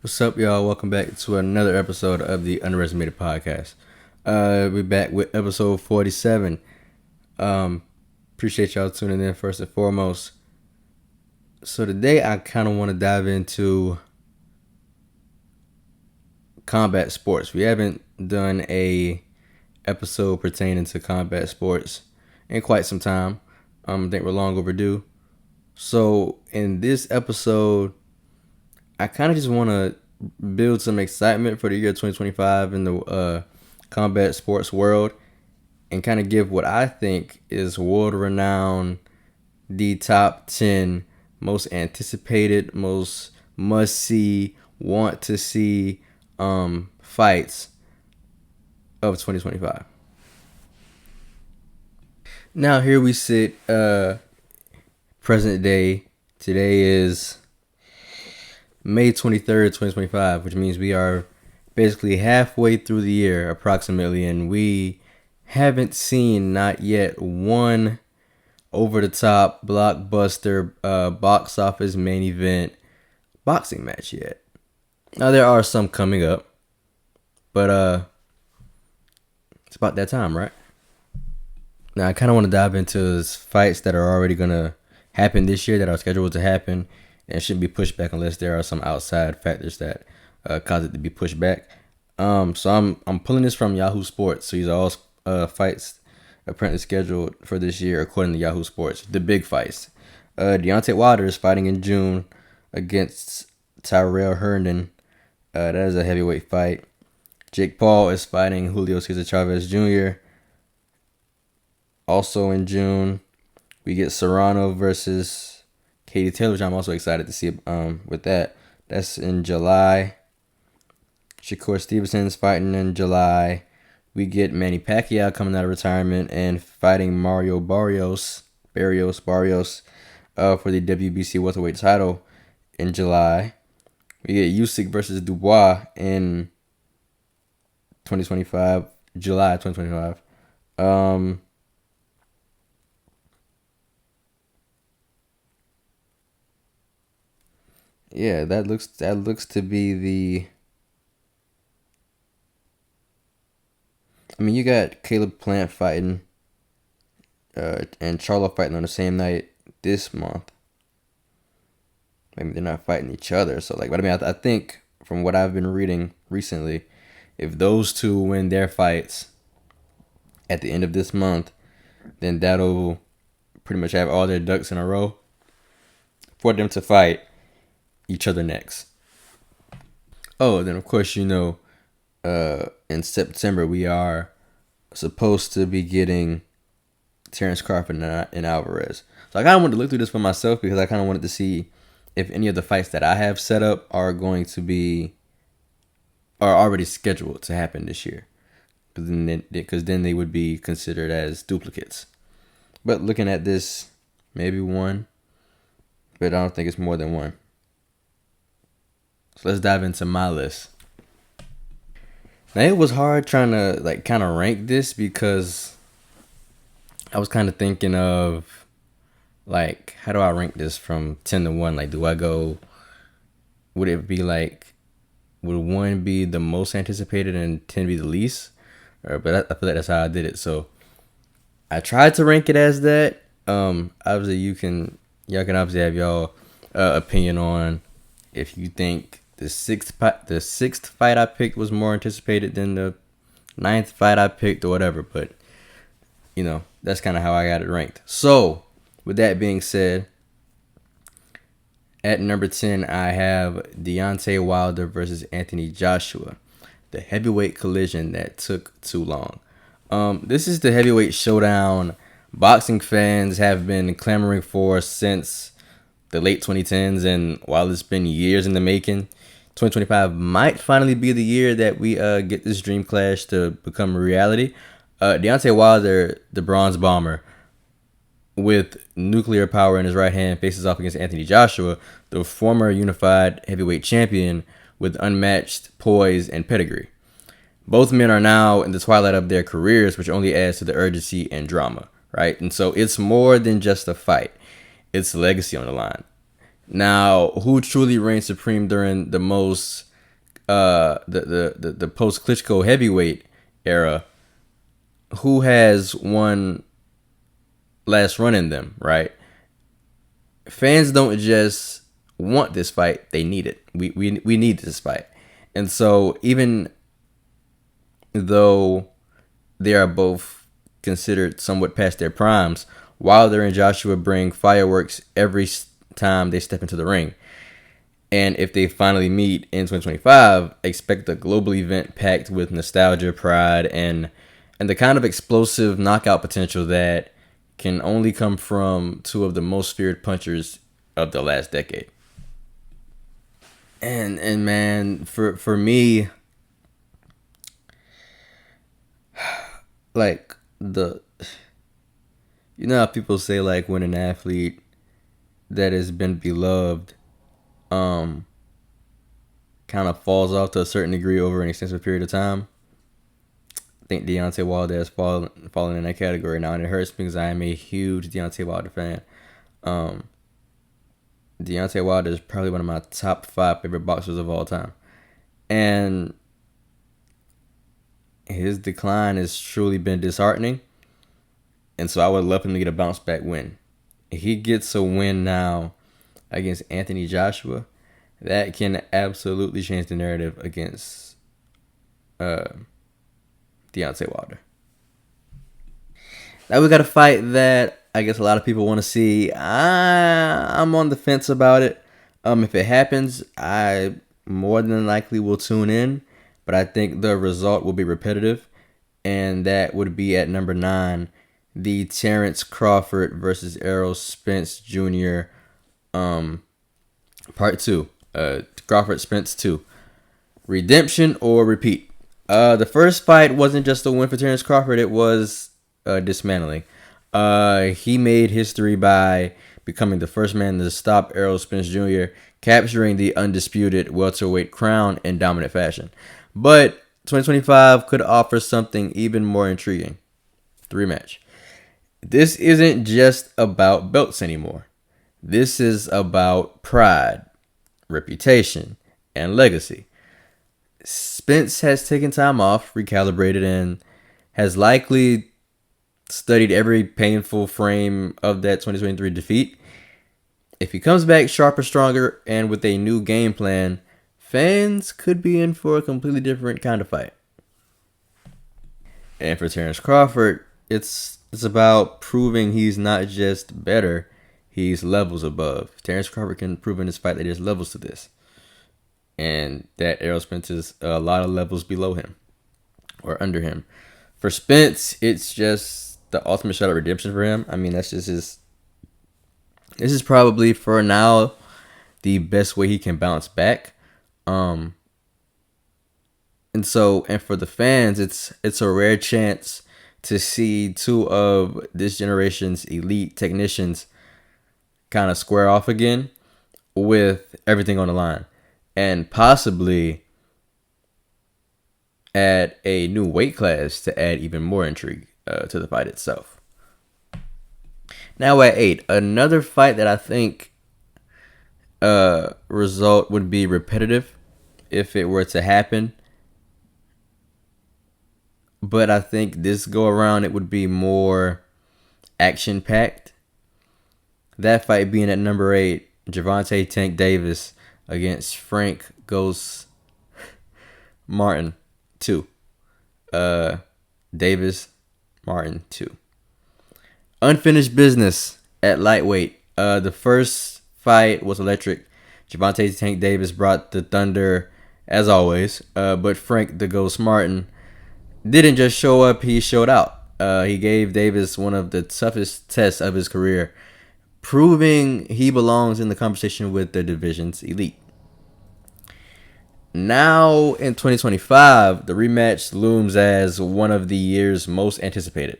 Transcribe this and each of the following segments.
What's up, y'all? Welcome back to another episode of the Underestimated Podcast. We're back with episode 47. Appreciate y'all tuning in first and foremost. So today I kind of want to dive into combat sports. We haven't done a episode pertaining to combat sports in quite some time. I think we're long overdue. So in this episode, I kind of just want to build some excitement for the year 2025 in the combat sports world and kind of give what I think is world-renowned, the top 10 most anticipated, most must-see, want-to-see fights of 2025. Now, here we sit, present day. Today is May 23rd, 2025, which means we are basically halfway through the year approximately, and we haven't seen not yet one over-the-top blockbuster box office main event boxing match yet. Now there are some coming up, but it's about that time, right? Now I kind of want to dive into fights that are already gonna happen this year, that are scheduled to happen and shouldn't be pushed back unless there are some outside factors that cause it to be pushed back. So I'm pulling this from Yahoo Sports. So these are all fights apparently scheduled for this year according to Yahoo Sports. The big fights. Deontay Wilder is fighting in June against Tyrell Herndon. That is a heavyweight fight. Jake Paul is fighting Julio Cesar Chavez Jr. Also in June, we get Serrano versus Katie Taylor, which I'm also excited to see with that. That's in July. Shakur Stevenson's fighting in July. We get Manny Pacquiao coming out of retirement and fighting Mario Barrios for the WBC welterweight title in July. We get Usyk versus Dubois in 2025, July 2025. Yeah, that looks to be the. I mean, you got Caleb Plant fighting, and Charlo fighting on the same night this month. Maybe they're not fighting each other, so but I mean, I think from what I've been reading recently, if those two win their fights at the end of this month, then that'll pretty much have all their ducks in a row for them to fight each other next. Oh, then of course in September we are supposed to be getting Terrence Crawford and Alvarez. So I kind of wanted to look through this for myself because I kind of wanted to see if any of the fights that I have set up are already scheduled to happen this year, because then they would be considered as duplicates. But looking at this, maybe one, but I don't think it's more than one. So let's dive into my list. Now it was hard trying to kind of rank this because I was kind of thinking of how do I rank this from 10 to 1? Do I go, would it be would 1 be the most anticipated and 10 be the least? But I feel like that's how I did it. So I tried to rank it as that. Obviously y'all can obviously have y'all opinion on if you think the sixth fight I picked was more anticipated than the 9th fight I picked or whatever. But, that's kind of how I got it ranked. So, with that being said, at number 10, I have Deontay Wilder versus Anthony Joshua. The heavyweight collision that took too long. This is the heavyweight showdown boxing fans have been clamoring for since the late 2010s, and while it's been years in the making, 2025 might finally be the year that we get this dream clash to become a reality. Deontay Wilder, the Bronze Bomber, with nuclear power in his right hand, faces off against Anthony Joshua, the former unified heavyweight champion with unmatched poise and pedigree. Both men are now in the twilight of their careers, which only adds to the urgency and drama, right? And so it's more than just a fight. It's legacy on the line. Now, who truly reigned supreme during the most the post Klitschko heavyweight era, who has one last run in them, right? Fans don't just want this fight; they need it. We need this fight, and so even though they are both considered somewhat past their primes, Wilder and Joshua bring fireworks every time they step into the ring. And if they finally meet in 2025, expect a global event packed with nostalgia, pride, and the kind of explosive knockout potential that can only come from two of the most feared punchers of the last decade. And man, for me, like the you know how people say like when an athlete that has been beloved um kind of falls off to a certain degree over an extensive period of time. I think Deontay Wilder has fallen in that category now, and it hurts because I am a huge Deontay Wilder fan. Um, Deontay Wilder is probably one of my top 5 favorite boxers of all time, and his decline has truly been disheartening. And so I would love him to get a bounce back win. If he gets a win now against Anthony Joshua, that can absolutely change the narrative against uh, Deontay Wilder. Now we got a fight that I guess a lot of people want to see. I'm on the fence about it. If it happens, I more than likely will tune in, but I think the result will be repetitive, and that would be at number 9, the Terrence Crawford versus Errol Spence Jr. Part 2. Crawford Spence 2. Redemption or repeat. The first fight wasn't just a win for Terrence Crawford, it was dismantling. He made history by becoming the first man to stop Errol Spence Jr., capturing the undisputed welterweight crown in dominant fashion. But 2025 could offer something even more intriguing. The rematch. This isn't just about belts anymore. This is about pride, reputation, and legacy. Spence has taken time off, recalibrated, and has likely studied every painful frame of that 2023 defeat. If he comes back sharper, stronger, and with a new game plan, fans could be in for a completely different kind of fight. And for Terrence Crawford, it's about proving he's not just better, he's levels above. Terrence Crawford can prove in this fight that there's levels to this, and that Errol Spence is a lot of levels below him or under him. For Spence, it's just the ultimate shot at redemption for him. I mean, that's just his. This is probably for now the best way he can bounce back. And for the fans, it's a rare chance to see two of this generation's elite technicians kind of square off again with everything on the line, and possibly add a new weight class to add even more intrigue to the fight itself. Now at 8, another fight that I think result would be repetitive if it were to happen. But I think this go around it would be more action packed. That fight being at number 8, Gervonta Tank Davis against Frank Ghost Martin 2. Davis Martin 2. Unfinished business at lightweight. The first fight was electric. Gervonta Tank Davis brought the thunder as always, but Frank the Ghost Martin didn't just show up, he showed out. He gave Davis one of the toughest tests of his career, proving he belongs in the conversation with the division's elite. Now in 2025, the rematch looms as one of the year's most anticipated.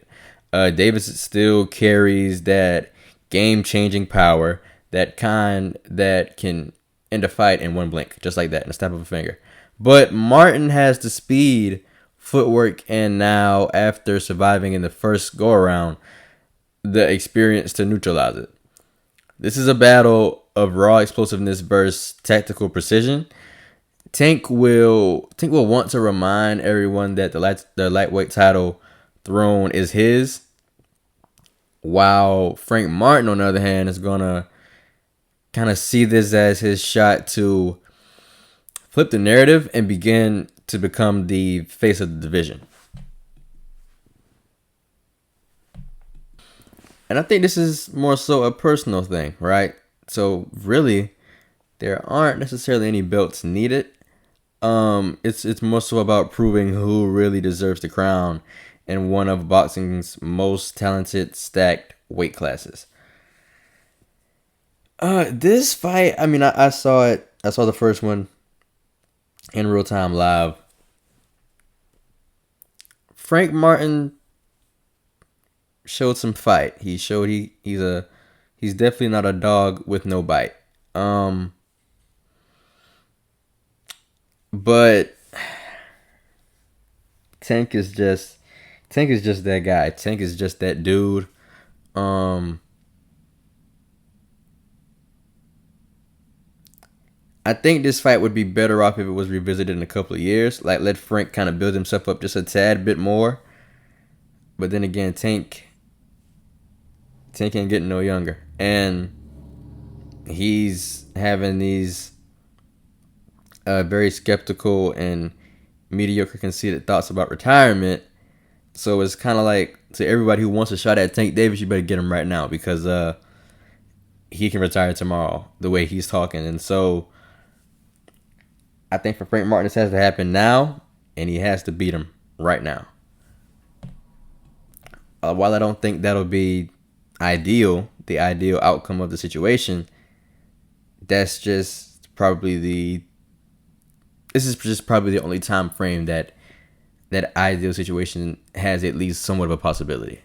Davis still carries that game-changing power, that kind that can end a fight in one blink, just like that, in a snap of a finger. But Martin has the speed, footwork, and now, after surviving in the first go-around, the experience to neutralize it. This is a battle of raw explosiveness versus tactical precision. Tank will want to remind everyone that the lightweight title throne is his, while Frank Martin, on the other hand, is gonna kind of see this as his shot to flip the narrative and begin to become the face of the division. And I think this is more so a personal thing, right? So really, there aren't necessarily any belts needed. It's more so about proving who really deserves the crown in one of boxing's most talented stacked weight classes. This fight, I mean, I saw it. I saw the first one in real time live. Frank Martin showed some fight. He showed he's definitely not a dog with no bite. But Tank is just that guy. Tank is just that dude. I think this fight would be better off if it was revisited in a couple of years. Like, let Frank kind of build himself up just a tad bit more. But then again, Tank ain't getting no younger, and he's having these very skeptical and mediocre, conceited thoughts about retirement. So it's kind of like, to everybody who wants a shot at Tank Davis, you better get him right now, because he can retire tomorrow the way he's talking. And so I think for Frank Martin, this has to happen now, and he has to beat him right now. While I don't think that'll be the ideal outcome of the situation, this is just probably the only time frame that ideal situation has at least somewhat of a possibility.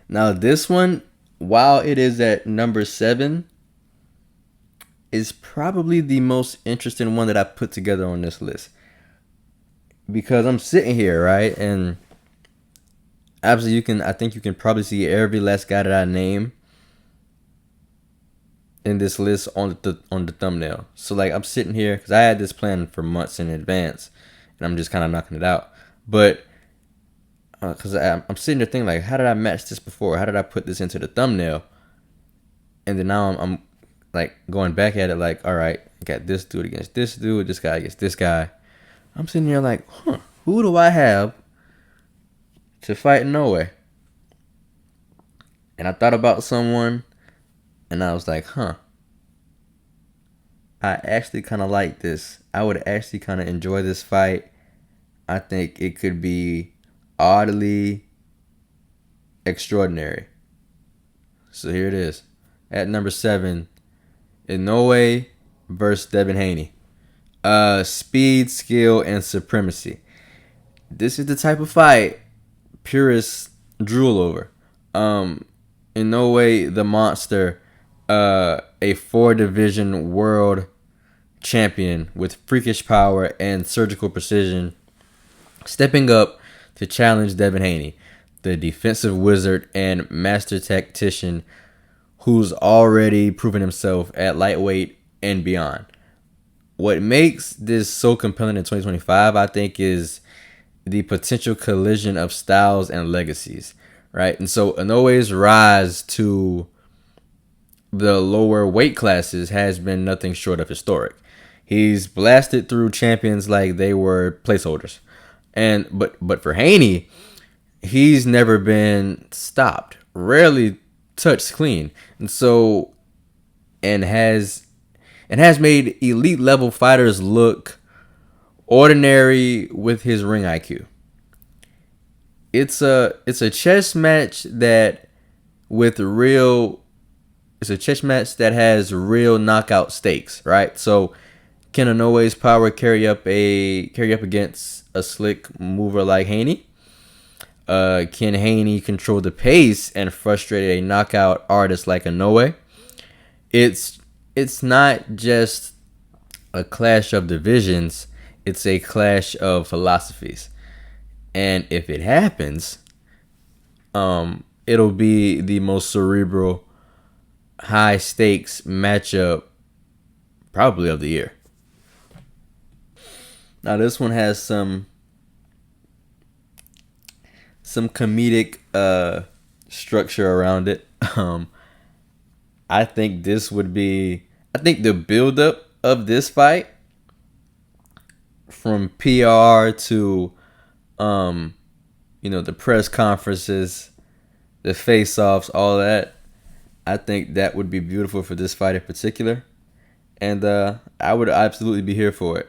Now this one, while it is at number 7, is probably the most interesting one that I put together on this list, because I'm sitting here, right, and absolutely I think you can probably see every last guy that I name in this list on the thumbnail. So like, I'm sitting here because I had this plan for months in advance, and I'm just kind of knocking it out. But because I'm sitting there thinking, like, how did I match this before? How did I put this into the thumbnail? And then now I'm like going back at it, like, all right, I got this dude against this dude, this guy against this guy. I'm sitting here like, who do I have to fight Inoue? And I thought about someone, and I was like, I actually kind of like this. I would actually kind of enjoy this fight. I think it could be oddly extraordinary. So here it is. At number 7, Inoue versus Devin Haney. Speed, skill, and supremacy. This is the type of fight purists drool over. Inoue, the monster, a 4-division world champion with freakish power and surgical precision, stepping up to challenge Devin Haney, the defensive wizard and master tactician who's already proven himself at lightweight and beyond. What makes this so compelling in 2025, I think, is the potential collision of styles and legacies, right? And so Inoue's rise to the lower weight classes has been nothing short of historic. He's blasted through champions like they were placeholders. And but for Haney, he's never been stopped, rarely touched clean. And so has made elite level fighters look ordinary with his ring IQ. It's a chess match that has real knockout stakes, right? So can Inoue's power carry up against a slick mover like Haney? Can Haney control the pace and frustrate a knockout artist like Inoue? It's not just a clash of divisions, it's a clash of philosophies. And if it happens, it'll be the most cerebral, high stakes matchup probably of the year. Now this one has some comedic structure around it. I think this would be. I think the buildup of this fight, from PR to, the press conferences, the face-offs, all that. I think that would be beautiful for this fight in particular, and I would absolutely be here for it.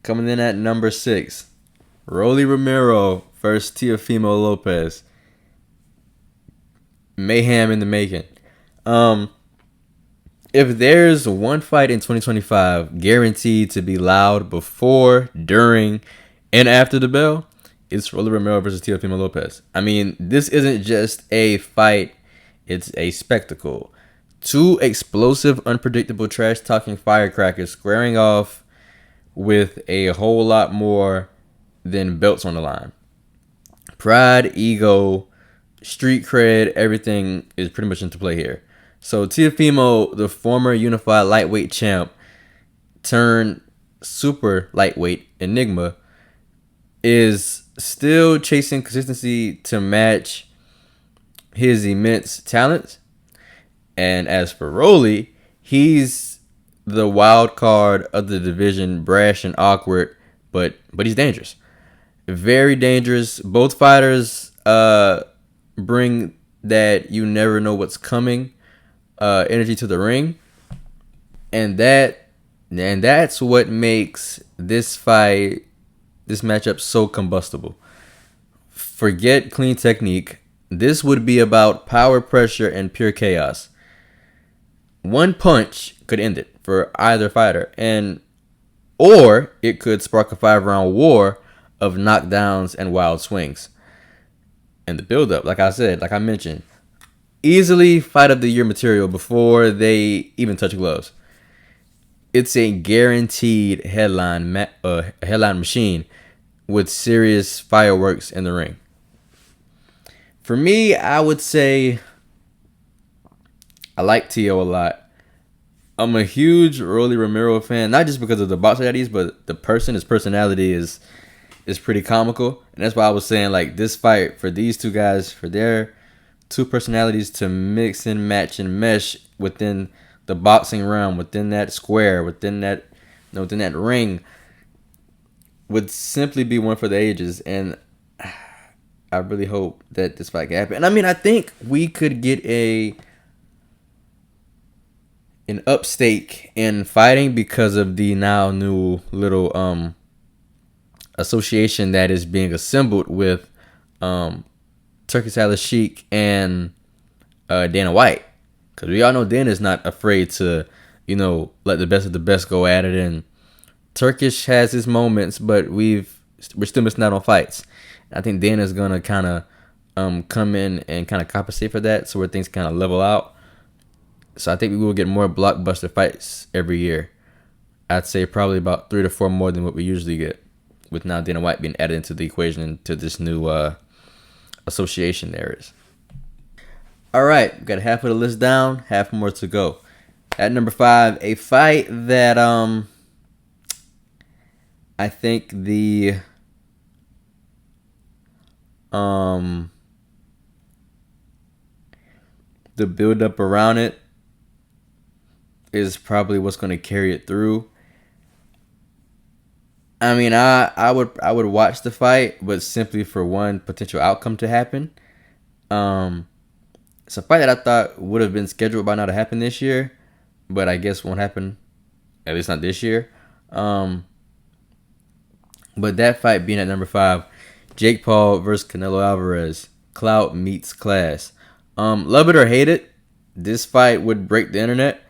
Coming in at number 6, Rolly Romero versus Teofimo Lopez. Mayhem in the making. If there's one fight in 2025 guaranteed to be loud before, during, and after the bell, it's Rolly Romero versus Teofimo Lopez. I mean, this isn't just a fight, it's a spectacle. Two explosive, unpredictable, trash-talking firecrackers squaring off with a whole lot more than belts on the line. Pride, ego, street cred, everything is pretty much into play here. So Teofimo, the former unified lightweight champ turned super lightweight enigma, is still chasing consistency to match his immense talents. And as for Rolly, he's the wild card of the division, brash and awkward, but he's dangerous. Very dangerous. Both fighters bring that you never know what's coming energy to the ring, and that's what makes this matchup so combustible. Forget clean technique. This would be about power, pressure, and pure chaos. One punch could end it for either fighter, or it could spark a 5-round war of knockdowns and wild swings. And the build-up, like I mentioned, easily fight of the year material before they even touch gloves. It's a guaranteed headline machine with serious fireworks in the ring. For me, I would say I like Tio a lot. I'm a huge Rolly Romero fan, not just because of the boxer that he's, but his personality is pretty comical. And that's why I was saying, like, this fight for these two guys, for their two personalities to mix and match and mesh within the boxing realm, within that square, within that ring, would simply be one for the ages. And I really hope that this fight can happen. And I mean, I think we could get an upstake in fighting because of the now new little association that is being assembled with Turkish Al Sheik and Dana White. Because we all know Dana's not afraid to, let the best of the best go at it. And Turkish has his moments, but we're still missing out on fights. I think Dana's going to kind of come in and kind of compensate for that, so where things kind of level out. So I think we will get more blockbuster fights every year. I'd say probably about 3 to 4 more than what we usually get, with now Dana White being added into the equation, into this new association there is. All right, we got half of the list down, half more to go. At number 5, a fight that I think the build up around it is probably what's going to carry it through. I mean, I would watch the fight, but simply for one potential outcome to happen. It's a fight that I thought would have been scheduled by now to happen this year, but I guess won't happen, at least not this year. But that fight being at number 5, Jake Paul versus Canelo Alvarez. Clout meets class. Love it or hate it, this fight would break the internet.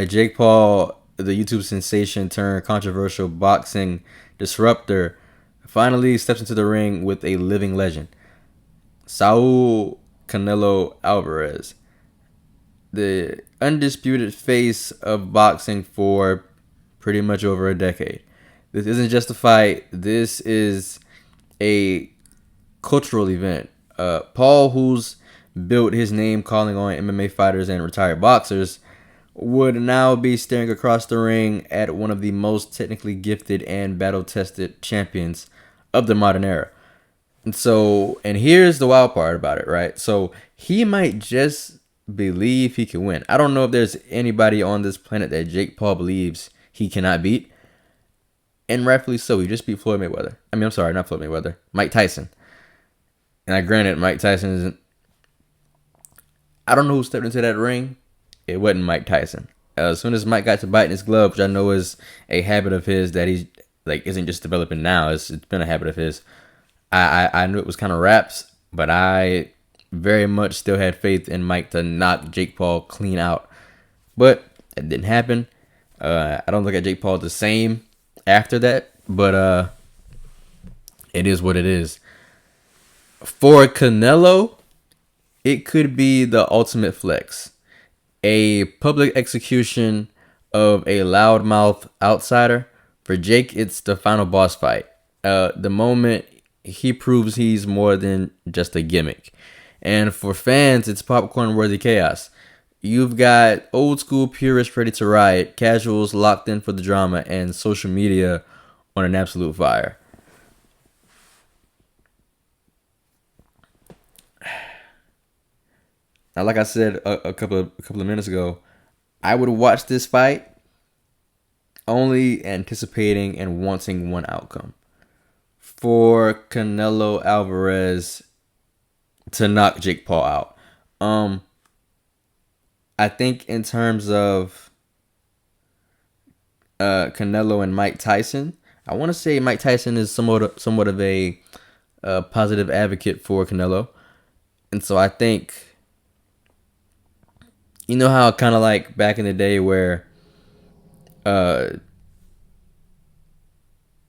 Jake Paul, the YouTube sensation turned controversial boxing disruptor, finally steps into the ring with a living legend, Saul Canelo Alvarez, the undisputed face of boxing for pretty much over a decade. This isn't just a fight. This is a cultural event. Paul, who's built his name calling on MMA fighters and retired boxers, would now be staring across the ring at one of the most technically gifted and battle-tested champions of the modern era. And here's the wild part about it, right? So he might just believe he can win. I don't know if there's anybody on this planet that Jake Paul believes he cannot beat. And rightfully so. He just beat Floyd Mayweather. I mean, I'm sorry, not Floyd Mayweather. Mike Tyson. And granted, Mike Tyson isn't... I don't know who stepped into that ring. It wasn't Mike Tyson. As soon as Mike got to biting his glove, which I know is a habit of his that he's like isn't just developing now. It's been a habit of his. I knew it was kind of raps, but I very much still had faith in Mike to knock Jake Paul clean out. But it didn't happen. I don't look at Jake Paul the same after that, but it is what it is. For Canelo, it could be the ultimate flex. A public execution of a loudmouth outsider. For Jake, it's the final boss fight. The moment he proves he's more than just a gimmick. And for fans, it's popcorn-worthy chaos. You've got old school purists ready to riot, casuals locked in for the drama, and social media on an absolute fire. Now, like I said a couple of minutes ago, I would watch this fight only anticipating and wanting one outcome. For Canelo Alvarez to knock Jake Paul out. I think in terms of Canelo and Mike Tyson, I want to say Mike Tyson is somewhat of a positive advocate for Canelo. And so I think, you know how kind of like back in the day where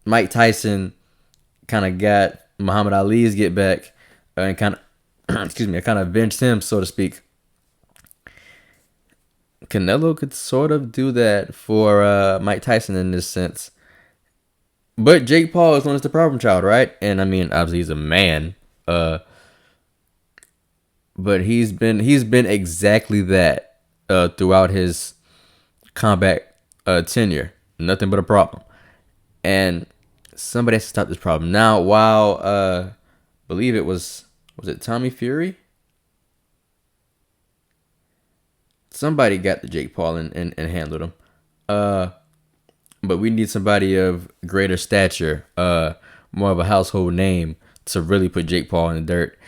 Mike Tyson kind of got Muhammad Ali's get back and kind of, excuse me, I kind of avenged him, so to speak. Canelo could sort of do that for Mike Tyson in this sense. But Jake Paul is known as the problem child, right? And I mean, obviously he's a man. But he's been exactly that throughout his combat tenure. Nothing but a problem. And somebody has to stop this problem. Now, while believe it was it Tommy Fury? Somebody got the Jake Paul and handled him. But we need somebody of greater stature, more of a household name to really put Jake Paul in the dirt.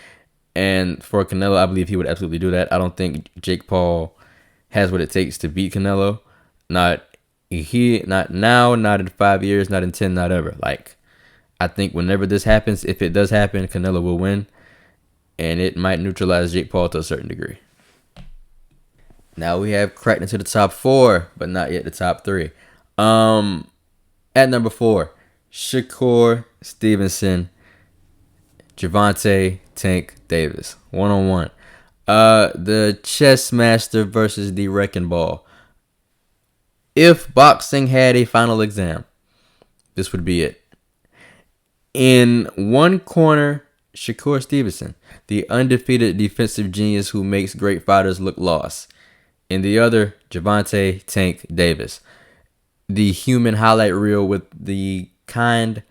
And for Canelo, I believe he would absolutely do that. I don't think Jake Paul has what it takes to beat Canelo. Not now, not in 5 years, not in 10, not ever. Like, I think whenever this happens, if it does happen, Canelo will win. And it might neutralize Jake Paul to a certain degree. Now we have cracked into the top 4, but not yet the top 3. At number 4, Shakur Stevenson, Gervonta Tank Davis, 1-on-1. The chess master versus the wrecking ball. If boxing had a final exam, this would be it. In one corner, Shakur Stevenson, the undefeated defensive genius who makes great fighters look lost. In the other, Gervonta Tank Davis, the human highlight reel with the kind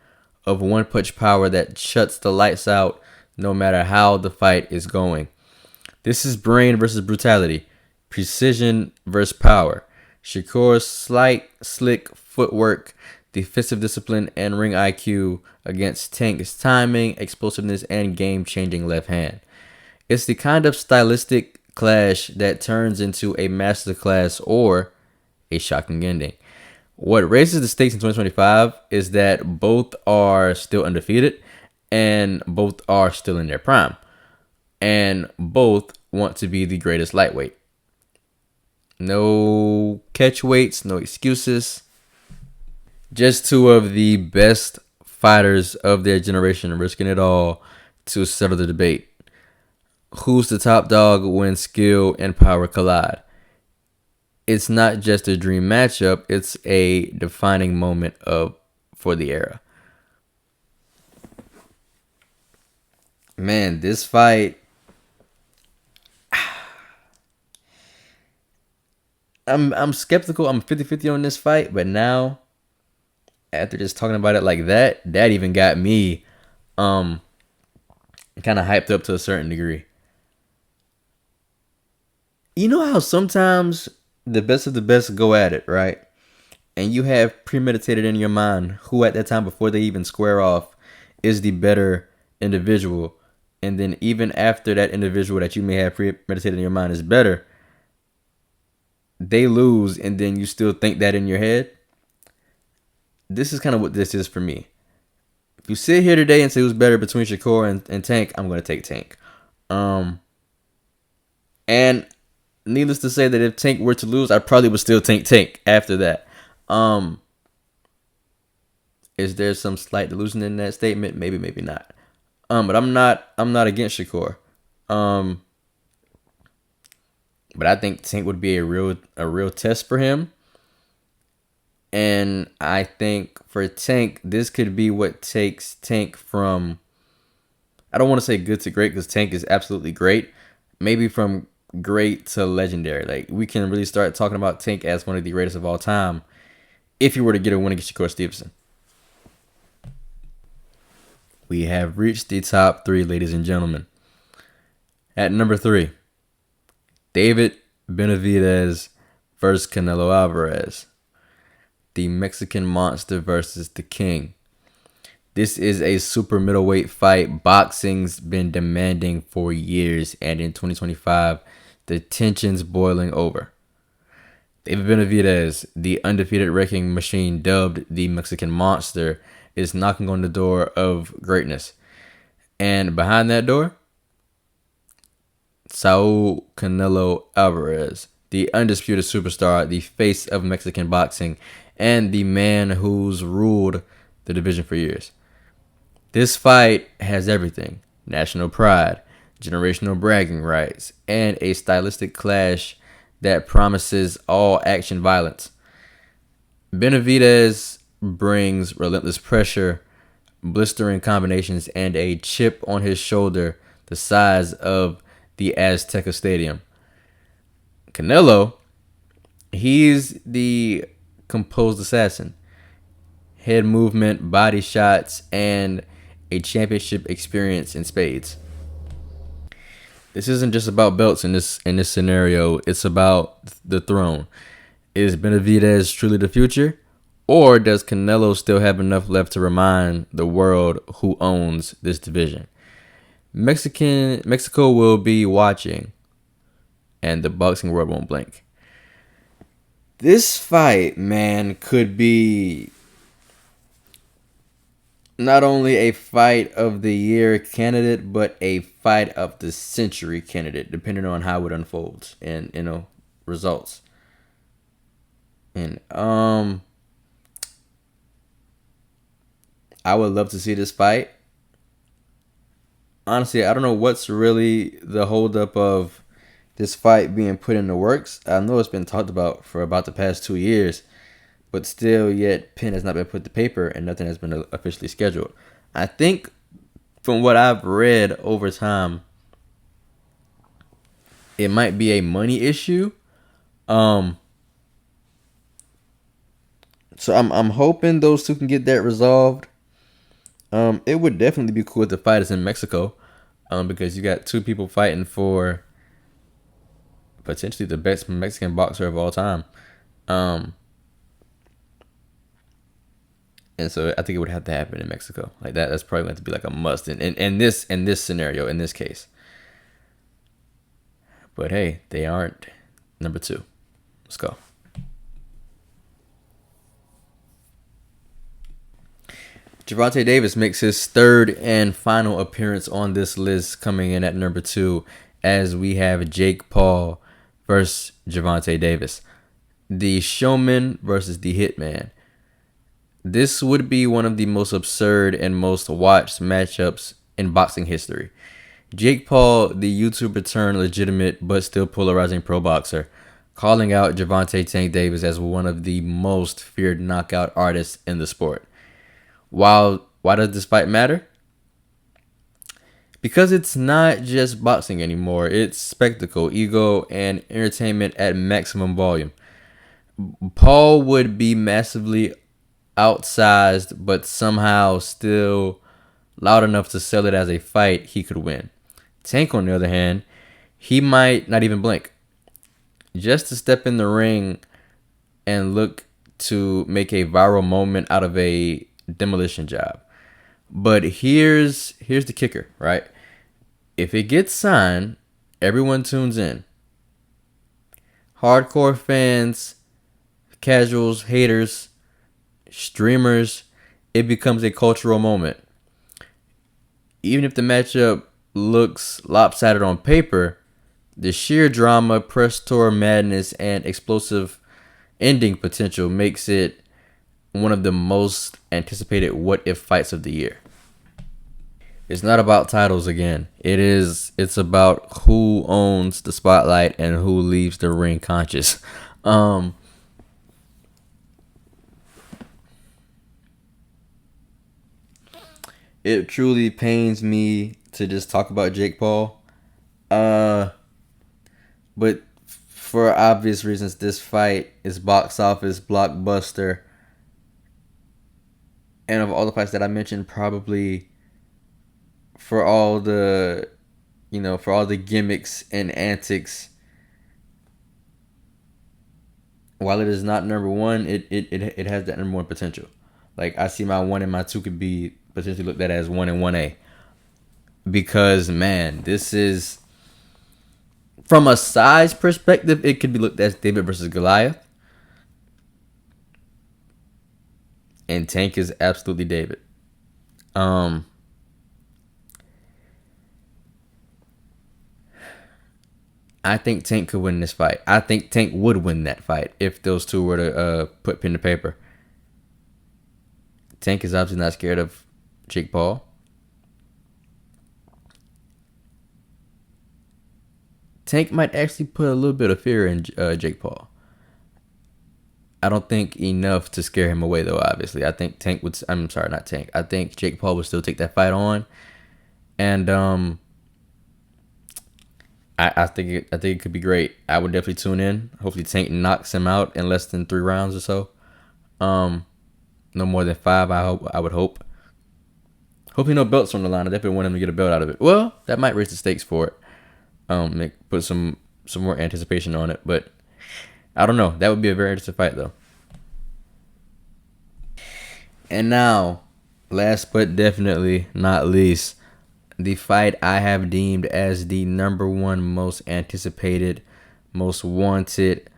of one-punch power that shuts the lights out no matter how the fight is going. This is brain versus brutality, precision versus power. Shakur's slick footwork, defensive discipline, and ring IQ against Tank's timing, explosiveness, and game-changing left hand. It's the kind of stylistic clash that turns into a masterclass or a shocking ending. What raises the stakes in 2025 is that both are still undefeated and both are still in their prime. And both want to be the greatest lightweight. No catch weights, no excuses. Just two of the best fighters of their generation risking it all to settle the debate. Who's the top dog when skill and power collide? It's not just a dream matchup, it's a defining moment for the era. Man, this fight, I'm skeptical. I'm 50-50 on this fight, but now after just talking about it like that even got me um kind of hyped up to a certain degree. You know how sometimes the best of the best go at it, right? And you have premeditated in your mind who at that time before they even square off is the better individual. And then even after that individual that you may have premeditated in your mind is better, they lose and then you still think that in your head. This is kind of what this is for me. If you sit here today and say who's better between Shakur and Tank, I'm going to take Tank. And needless to say that if Tank were to lose, I probably would still take Tank after that. Is there some slight delusion in that statement? Maybe, maybe not. But I'm not against Shakur. But I think Tank would be a real test for him. And I think for Tank, this could be what takes Tank from, I don't want to say good to great because Tank is absolutely great. Maybe from great to legendary. Like, we can really start talking about Tank as one of the greatest of all time if he were to get a win against Shakur Stevenson. We have reached the top 3, ladies and gentlemen. At number 3, David Benavidez versus Canelo Alvarez. The Mexican Monster versus the King. This is a super middleweight fight boxing's been demanding for years, and in 2025, the tension's boiling over. David Benavidez, the undefeated wrecking machine dubbed the Mexican Monster, is knocking on the door of greatness. And behind that door, Saul Canelo Alvarez, the undisputed superstar, the face of Mexican boxing, and the man who's ruled the division for years. This fight has everything: national pride, generational bragging rights, and a stylistic clash that promises all action violence. Benavidez brings relentless pressure, blistering combinations, and a chip on his shoulder the size of the Azteca Stadium. Canelo, he's the composed assassin. Head movement, body shots, and a championship experience in spades. This isn't just about belts in this scenario. It's about the throne. Is Benavidez truly the future? Or does Canelo still have enough left to remind the world who owns this division? Mexico will be watching, and the boxing world won't blink. This fight, man, could be not only a fight of the year candidate, but a fight of the century candidate, depending on how it unfolds and, results. And I would love to see this fight. Honestly, I don't know what's really the holdup of this fight being put in the works. I know it's been talked about for about the past 2 years, but still yet pen has not been put to paper and nothing has been officially scheduled. I think from what I've read over time, it might be a money issue. So I'm hoping those two can get that resolved. It would definitely be cool if the fight is in Mexico, because you got two people fighting for potentially the best Mexican boxer of all time. And so I think it would have to happen in Mexico. Like that's probably going to be like a must in this scenario, in this case. But hey, they aren't number 2. Let's go. Gervonta Davis makes his third and final appearance on this list, coming in at number 2, as we have Jake Paul versus Gervonta Davis. The showman versus the hitman. This would be one of the most absurd and most watched matchups in boxing history. Jake Paul, the YouTuber turned legitimate but still polarizing pro boxer, calling out Gervonta Tank Davis as one of the most feared knockout artists in the sport. Why does this fight matter? Because it's not just boxing anymore. It's spectacle, ego, and entertainment at maximum volume. Paul would be massively outsized, but somehow still loud enough to sell it as a fight he could win. Tank, on the other hand, he might not even blink. Just to step in the ring and look to make a viral moment out of a demolition job. But here's the kicker, right? If it gets signed, everyone tunes in. Hardcore fans, casuals, haters, streamers, it becomes a cultural moment. Even if the matchup looks lopsided on paper, the sheer drama, press tour madness, and explosive ending potential makes it one of the most anticipated what if fights of the year. It's not about titles again. It's about who owns the spotlight and who leaves the ring conscious. It truly pains me to just talk about Jake Paul. But for obvious reasons, this fight is box office blockbuster. And of all the fights that I mentioned, probably for all the gimmicks and antics, while it is not number one, it has that number one potential. Like, I see my 1 and my 2 could be potentially looked at as 1 and 1A. Because, man, this is, from a size perspective, it could be looked at as David versus Goliath. And Tank is absolutely David. I think Tank could win this fight. I think Tank would win that fight if those two were to put pen to paper. Tank is obviously not scared of Jake Paul. Tank might actually put a little bit of fear in Jake Paul. I don't think enough to scare him away, though, obviously. I think Tank would... I'm sorry, not Tank. I think Jake Paul would still take that fight on. And I think it could be great. I would definitely tune in. Hopefully Tank knocks him out in less than 3 rounds or so. No more than 5, I would hope. Hopefully no belts on the line. I definitely want him to get a belt out of it. Well, that might raise the stakes for it. Put some more anticipation on it. But I don't know. That would be a very interesting fight, though. And now, last but definitely not least, the fight I have deemed as the number one most anticipated, most wanted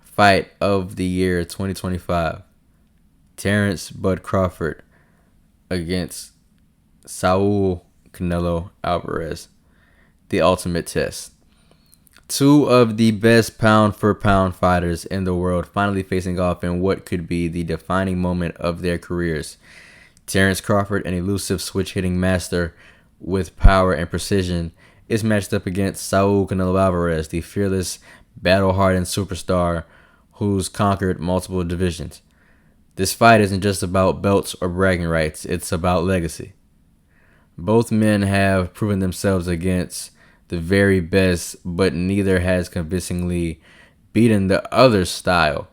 fight of the year 2025. Terrence Bud Crawford against Saul Canelo Alvarez. The ultimate test. 2 of the best pound-for-pound fighters in the world finally facing off in what could be the defining moment of their careers. Terrence Crawford, an elusive switch-hitting master with power and precision, is matched up against Saul Canelo Alvarez, the fearless, battle-hardened superstar who's conquered multiple divisions. This fight isn't just about belts or bragging rights, it's about legacy. Both men have proven themselves against the very best, but neither has convincingly beaten the other's style.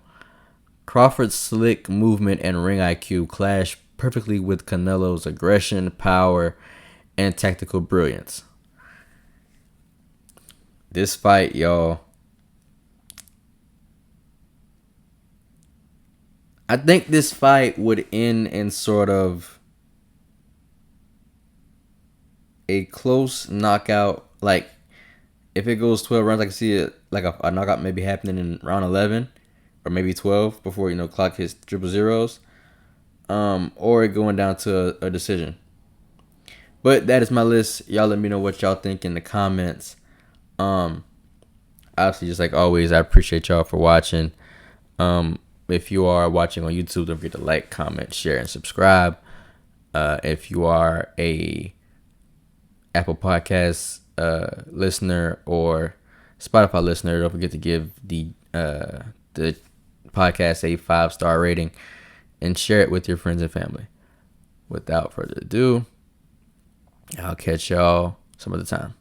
Crawford's slick movement and ring IQ clash perfectly with Canelo's aggression, power, and tactical brilliance. This fight, y'all, I think this fight would end in sort of a close knockout. Like, if it goes 12 rounds, I can see it like a knockout maybe happening in round 11 or maybe 12 before, clock hits triple zeros. Or it going down to a decision. But that is my list. Y'all let me know what y'all think in the comments. Obviously, just like always, I appreciate y'all for watching. If you are watching on YouTube, don't forget to like, comment, share, and subscribe. If you are a Apple Podcasts listener or Spotify listener, don't forget to give the podcast a 5-star rating and share it with your friends and family. Without further ado, I'll catch y'all some other time.